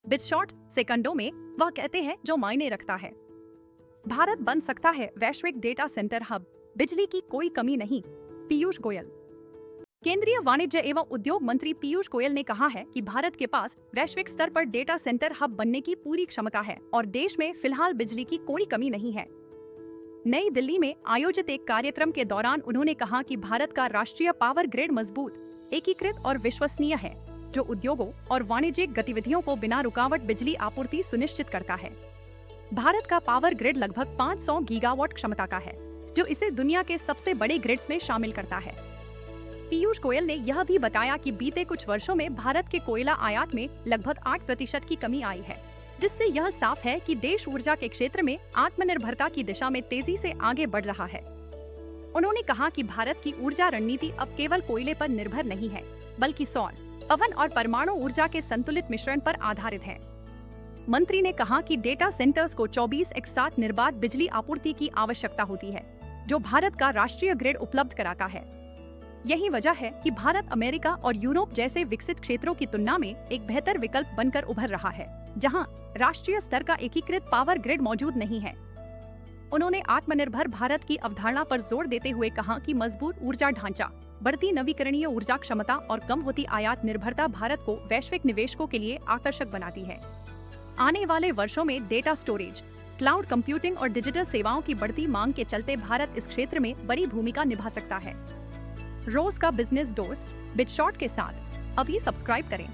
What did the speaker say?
बिटशॉर्ट सेकंडों में वह कहते हैं जो मायने रखता है। भारत बन सकता है वैश्विक डेटा सेंटर हब, बिजली की कोई कमी नहीं, पीयूष गोयल। केंद्रीय वाणिज्य एवं उद्योग मंत्री पीयूष गोयल ने कहा है कि भारत के पास वैश्विक स्तर पर डेटा सेंटर हब बनने की पूरी क्षमता है और देश में फिलहाल बिजली की कोई कमी नहीं है। नई दिल्ली में आयोजित एक कार्यक्रम के दौरान उन्होंने कहा कि भारत का राष्ट्रीय पावर ग्रिड मजबूत, एकीकृत और विश्वसनीय है, जो उद्योगों और वाणिज्यिक गतिविधियों को बिना रुकावट बिजली आपूर्ति सुनिश्चित करता है। भारत का पावर ग्रिड लगभग 500 गीगावाट क्षमता का है, जो इसे दुनिया के सबसे बड़े ग्रिड्स में शामिल करता है। पीयूष गोयल ने यह भी बताया कि बीते कुछ वर्षों में भारत के कोयला आयात में लगभग 8% की कमी आई है, जिससे यह साफ है कि देश ऊर्जा के क्षेत्र में आत्मनिर्भरता की दिशा में तेजी से आगे बढ़ रहा है। उन्होंने कहा कि भारत की ऊर्जा रणनीति अब केवल कोयले पर निर्भर नहीं है, बल्कि सौर, पवन और परमाणु ऊर्जा के संतुलित मिश्रण पर आधारित है। मंत्री ने कहा कि डेटा सेंटर्स को 24x7 निर्बाध बिजली आपूर्ति की आवश्यकता होती है, जो भारत का राष्ट्रीय ग्रिड उपलब्ध कराता है। यही वजह है कि भारत अमेरिका और यूरोप जैसे विकसित क्षेत्रों की तुलना में एक बेहतर विकल्प बनकर उभर रहा है, जहां राष्ट्रीय स्तर का एकीकृत पावर ग्रिड मौजूद नहीं है। उन्होंने आत्मनिर्भर भारत की अवधारणा पर जोर देते हुए कहा कि मजबूत ऊर्जा ढांचा, बढ़ती नवीकरणीय ऊर्जा क्षमता और कम होती आयात निर्भरता भारत को वैश्विक निवेशकों के लिए आकर्षक बनाती है। आने वाले वर्षों में डेटा स्टोरेज, क्लाउड कंप्यूटिंग और डिजिटल सेवाओं की बढ़ती मांग के चलते भारत इस क्षेत्र में बड़ी भूमिका निभा सकता है। रोज का बिजनेस डोज बिटशॉर्ट के साथ अभी सब्सक्राइब करें।